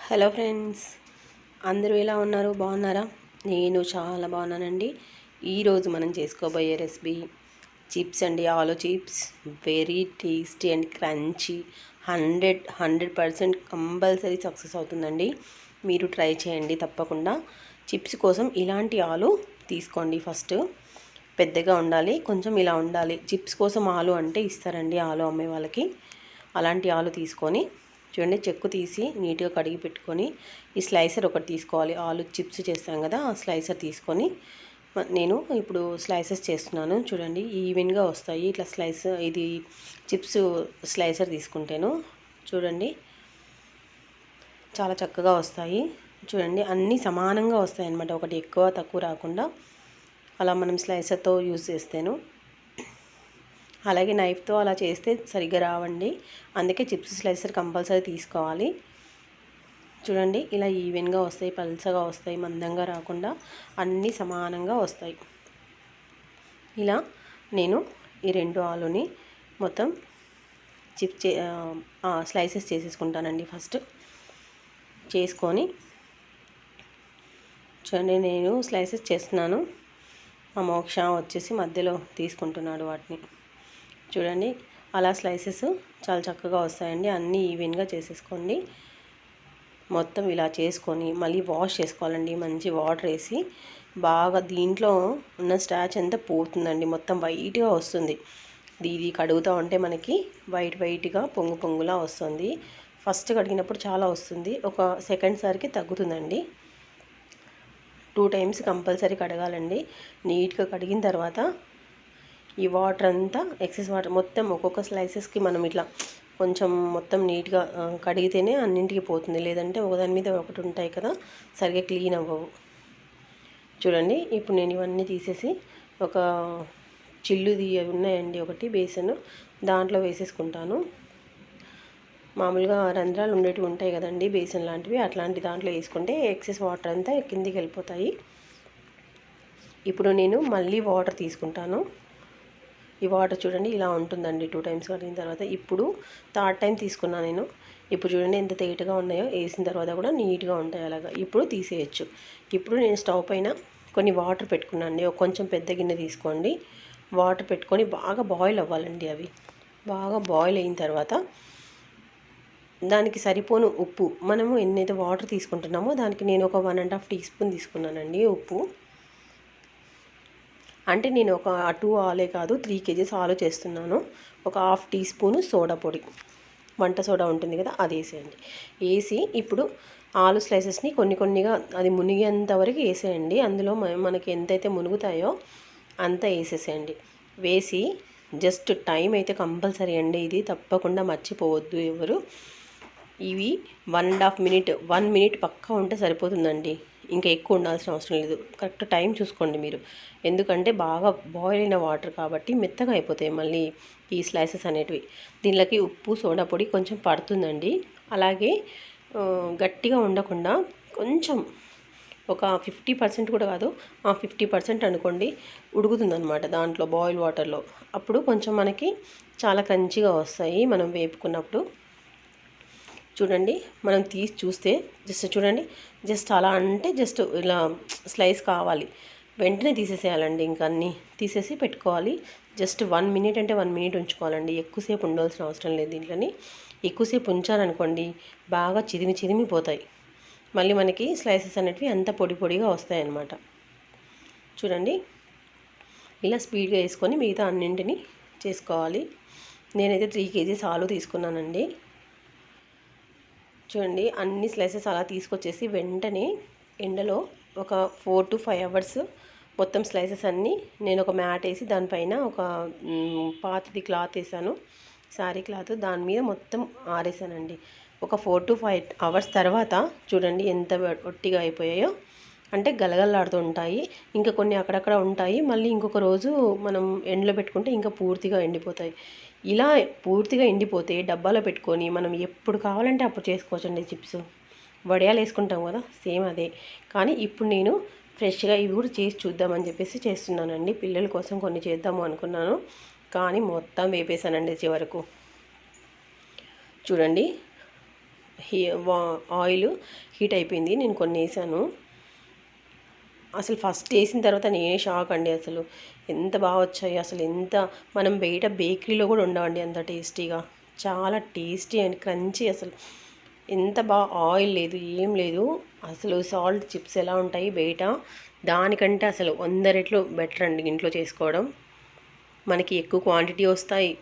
Hello friends, అందరూ ఎలా ఉన్నారు? బాగున్నారా? నేను చాలా బాగున్నానండి. ఈరోజు మనం చేసుకోబోయే రెసిపీ చిప్స్ అండి. ఆలు chips very tasty and crunchy. 100% compulsory success అవుతుందండి. మీరు ట్రై చేయండి తప్పకుండా. చిప్స్ కోసం ఇలాంటి ఆలు తీసుకోండి. ఫస్ట్ పెద్దగా ఉండాలి, కొంచెం ఇలా ఉండాలి. చిప్స్ కోసం ఆలు అంటే ఇస్తారండి ఆలు అమ్మే వాళ్ళకి. అలాంటి ఆలు తీసుకొని చూడండి, చెక్కు తీసి నీట్గా కడిగి పెట్టుకొని ఈ స్లైసర్ ఒకటి తీసుకోవాలి. ఆలు చిప్స్ చేస్తాం కదా, ఆ స్లైసర్ తీసుకొని నేను ఇప్పుడు స్లైసెస్ చేస్తున్నాను. చూడండి, ఈవెన్గా వస్తాయి ఇట్లా ఇది చిప్స్ స్లైసర్ తీసుకుంటేను చూడండి చాలా చక్కగా వస్తాయి. చూడండి, అన్నీ సమానంగా వస్తాయి అన్నమాట, ఒకటి ఎక్కువ తక్కువ రాకుండా. అలా మనం స్లైసర్తో యూజ్ చేస్తేను, అలాగే నైఫ్తో అలా చేస్తే సరిగ్గా రావండి. అందుకే చిప్స్ స్లైసర్ కంపల్సరీ తీసుకోవాలి. చూడండి, ఇలా ఈవెన్గా వస్తాయి, పల్చగా వస్తాయి, మందంగా రాకుండా అన్నీ సమానంగా వస్తాయి. ఇలా నేను ఈ రెండు ఆలుని మొత్తం స్లైసెస్ చేసేసుకుంటానండి. ఫస్ట్ చేసుకొని చూడండి, నేను స్లైసెస్ చేస్తున్నాను. మా మోక్ష వచ్చేసి మధ్యలో తీసుకుంటున్నాడు వాటిని. చూడండి, అలా స్లైసెస్ చాలా చక్కగా వస్తాయండి. అన్నీ ఈవెన్గా చేసేసుకోండి. మొత్తం ఇలా చేసుకొని మళ్ళీ వాష్ చేసుకోవాలండి. మంచి వాటర్ వేసి బాగా దీంట్లో ఉన్న స్టాచ్ అంతా పోతుందండి. మొత్తం వైట్గా వస్తుంది. ఇది కడుగుతూ ఉంటే మనకి వైట్గా పొంగులా వస్తుంది. ఫస్ట్ కడిగినప్పుడు చాలా వస్తుంది, ఒక సెకండ్ సారికి తగ్గుతుందండి. 2 టైమ్స్ కంపల్సరీ కడగాలండి. నీట్గా కడిగిన తర్వాత ఈ వాటర్ అంతా ఎక్సెస్ వాటర్ మొత్తం ఒక్కొక్క స్లైసెస్కి మనం ఇట్లా కొంచెం మొత్తం నీట్గా కడిగితేనే అన్నింటికి పోతుంది. లేదంటే ఒకదాని మీద ఒకటి ఉంటాయి కదా, సరిగ్గా క్లీన్ అవ్వవు. చూడండి, ఇప్పుడు నేను ఇవన్నీ తీసేసి ఒక చిల్లుది ఉన్నాయండి, ఒకటి బేసన్, దాంట్లో వేసేసుకుంటాను. మామూలుగా రంధ్రాలు ఉండేటివి ఉంటాయి కదండి, బేసన్ లాంటివి, అట్లాంటి దాంట్లో వేసుకుంటే ఎక్సెస్ వాటర్ అంతా కిందికి వెళ్ళిపోతాయి. ఇప్పుడు నేను మళ్ళీ వాటర్ తీసుకుంటాను. ఈ వాటర్ చూడండి ఇలా ఉంటుందండి 2 టైమ్స్ కడిగిన తర్వాత. ఇప్పుడు 3rd టైం తీసుకున్నాను నేను. ఇప్పుడు చూడండి ఎంత తేటగా ఉన్నాయో, వేసిన తర్వాత కూడా నీట్గా ఉంటాయి అలాగా. ఇప్పుడు తీసేయచ్చు. ఇప్పుడు నేను స్టవ్ పైన కొన్ని వాటర్ పెట్టుకున్నాను. కొంచెం పెద్ద గిన్నె తీసుకోండి. వాటర్ పెట్టుకొని బాగా బాయిల్ అవ్వాలండి. అవి బాగా బాయిల్ అయిన తర్వాత దానికి సరిపోను ఉప్పు, మనము ఎన్నైతే వాటర్ తీసుకుంటున్నామో దానికి నేను ఒక 1.5 టీ స్పూన్ తీసుకున్నానండి ఉప్పు. అంటే నేను ఒక 2 ఆలే కాదు, 3 kgs ఆలు చేస్తున్నాను. ఒక 1/2 టీ స్పూను సోడా పొడి, వంట సోడా ఉంటుంది కదా, అది వేసేయండి. వేసి ఇప్పుడు ఆలు స్లైసెస్ని కొన్నిగా అది మునిగేంత వరకు వేసేయండి. అందులో మనకి ఎంతైతే మునుగుతాయో అంత వేసేసేయండి. వేసి జస్ట్ టైం అయితే కంపల్సరీ అండి, ఇది తప్పకుండా మర్చిపోవద్దు ఎవరు. ఇవి 1.5 మినిట్ 1 మినిట్ పక్కా ఉంటే సరిపోతుందండి. ఇంకా ఎక్కువ ఉండాల్సిన అవసరం లేదు. కరెక్ట్ టైం చూసుకోండి మీరు, ఎందుకంటే బాగా బాయిల్ అయిన వాటర్ కాబట్టి మెత్తగా అయిపోతాయి మళ్ళీ ఈ స్లైసెస్ అనేటివి. దీనిలోకి ఉప్పు సోడా పొడి కొంచెం పడుతుందండి. అలాగే గట్టిగా ఉండకుండా కొంచెం ఒక 50% కూడా కాదు, 50% అనుకోండి, ఉడుకుతుందన్నమాట దాంట్లో బాయిల్ వాటర్లో. అప్పుడు కొంచెం మనకి చాలా క్రంచిగా వస్తాయి మనం వేపుకున్నప్పుడు. చూడండి, మనం తీసి చూస్తే జస్ట్ చూడండి, జస్ట్ అలా అంటే జస్ట్ ఇలా స్లైస్ కావాలి, వెంటనే తీసేసేయాలండి. ఇంకా అన్నీ తీసేసి పెట్టుకోవాలి. జస్ట్ 1 మినిట్ అంటే 1 మినిట్ ఉంచుకోవాలండి. ఎక్కువసేపు ఉండాల్సిన అవసరం లేదు. దీంట్లోని ఎక్కువసేపు ఉంచారనుకోండి బాగా చిదిమిపోతాయి. మళ్ళీ మనకి స్లైసెస్ అనేటివి అంత పొడిగా వస్తాయన్నమాట. చూడండి, ఇలా స్పీడ్గా వేసుకొని మిగతా అన్నింటినీ చేసుకోవాలి. నేనైతే 3 kgs ఆలు తీసుకున్నానండి. చూడండి, అన్ని స్లైసెస్ అలా తీసుకొచ్చేసి వెంటనే ఎండలో ఒక 4 to 5 అవర్స్ మొత్తం స్లైసెస్ అన్నీ నేను ఒక మ్యాట్ వేసి దానిపైన ఒక పాతది క్లాత్ వేసాను, శారీ క్లాత్, దాని మీద మొత్తం ఆరేసానండి. ఒక 4 to 5 అవర్స్ తర్వాత చూడండి ఎంత ఒట్టిగా అయిపోయాయో, అంటే గలగలలాడుతూ ఉంటాయి. ఇంకా కొన్ని అక్కడక్కడ ఉంటాయి, మళ్ళీ ఇంకొక రోజు మనం ఎండలో పెట్టుకుంటే ఇంకా పూర్తిగా ఎండిపోతాయి. ఇలా పూర్తిగా ఎండిపోతే డబ్బాలో పెట్టుకొని మనం ఎప్పుడు కావాలంటే అప్పుడు చేసుకోవచ్చండి చిప్స్. వడియాలు వేసుకుంటాం కదా, సేమ్ అదే. కానీ ఇప్పుడు నేను ఫ్రెష్గా ఇవి కూడా చేసి చూద్దామని చెప్పేసి చేస్తున్నానండి. పిల్లల కోసం కొన్ని చేద్దాము అనుకున్నాను, కానీ మొత్తం వేపేసానండి చివరకు. చూడండి, ఆయిల్ హీట్ అయిపోయింది. నేను కొన్ని వేసాను. అసలు ఫస్ట్ వేసిన తర్వాత నేనే షాక్ అండి. అసలు ఎంత బాగా వచ్చాయి, అసలు ఎంత మనం బయట బేకరీలో కూడా ఉండవండి అంత టేస్టీగా. చాలా టేస్టీ అండ్ క్రంచీ. అసలు ఎంత బాగా, ఆయిల్ లేదు, ఏం లేదు. అసలు సాల్ట్ చిప్స్ ఎలా ఉంటాయి బయట, దానికంటే అసలు 100 రెట్లు బెటర్ అండి ఇంట్లో చేసుకోవడం. మనకి ఎక్కువ క్వాంటిటీ వస్తాయి.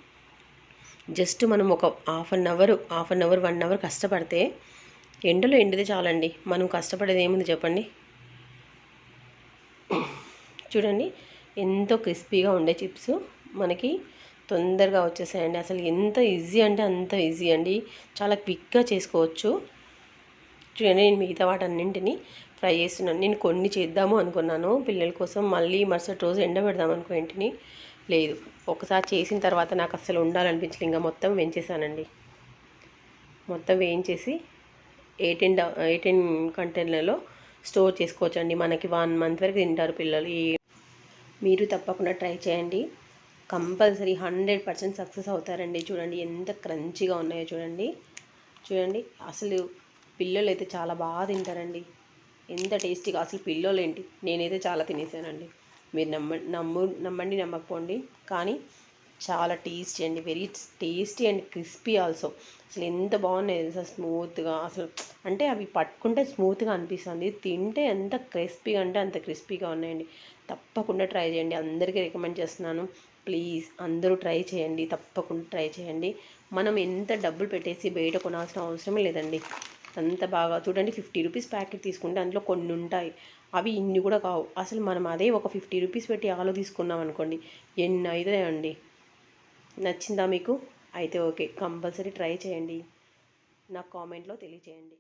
జస్ట్ మనం ఒక హాఫ్ అన్ అవర్ 1 అవర్ కష్టపడితే ఎండలో ఎండితే చాలండి. మనం కష్టపడేది ఏముంది చెప్పండి. చూడండి ఎంతో క్రిస్పీగా ఉండే చిప్స్ మనకి తొందరగా వచ్చేసాయండి. అసలు ఎంత ఈజీ అంటే అంత ఈజీ అండి. చాలా క్విక్గా చేసుకోవచ్చు. చూడండి నేను మిగతా వాటన్నింటినీ ఫ్రై చేస్తున్నాను. నేను కొన్ని చేద్దాము అనుకున్నాను పిల్లల కోసం, మళ్ళీ మరుసటి రోజు ఎండబెడదాం అనుకో ఇంటిని, లేదు ఒకసారి చేసిన తర్వాత నాకు అస్సలు ఉండాలనిపించలేదు. ఇంకా మొత్తం వేయించేసానండి. మొత్తం వేయించేసి 18 కంటైనర్లలో స్టోర్ చేసుకోవచ్చండి. మనకి 1 మంత్ వరకు తింటారు పిల్లలు. మీరు తప్పకుండా ట్రై చేయండి. కంపల్సరీ 100% సక్సెస్ అవుతారండి. చూడండి ఎంత క్రంచీగా ఉన్నాయో చూడండి. చూడండి అసలు పిల్లలు అయితే చాలా బాగా తింటారండి. ఎంత టేస్టీగా, అసలు పిల్లలు ఏంటి, నేనైతే చాలా తినేసానండి. మీరు నమ్మండి నమ్మకపోండి, కానీ చాలా టేస్టీ అండి. Very tasty and crispy also. అసలు ఎంత బాగున్నాయి తెలుసా, స్మూత్గా. అసలు అంటే అవి పట్టుకుంటే స్మూత్గా అనిపిస్తుంది, తింటే ఎంత క్రిస్పీగా అంటే అంత క్రిస్పీగా ఉన్నాయండి. తప్పకుండా ట్రై చేయండి. అందరికీ రికమెండ్ చేస్తున్నాను. ప్లీజ్ అందరూ ట్రై చేయండి, తప్పకుండా ట్రై చేయండి. మనం ఎంత డబ్బులు పెట్టేసి బయట కొనాల్సిన అవసరమే లేదండి. అంత బాగా చూడండి. 50 రూపీస్ ప్యాకెట్ తీసుకుంటే అందులో కొన్ని ఉంటాయి, అవి ఇన్ని కూడా కావు. అసలు మనం అదే ఒక 50 రూపీస్ పెట్టి ఆలో తీసుకున్నాం అనుకోండి, ఎన్ని అవుతాయండి. నచ్చిందా మీకు? అయితే ఓకే, కంపల్సరీ ట్రై చేయండి. నాకు కామెంట్లో తెలియచేయండి.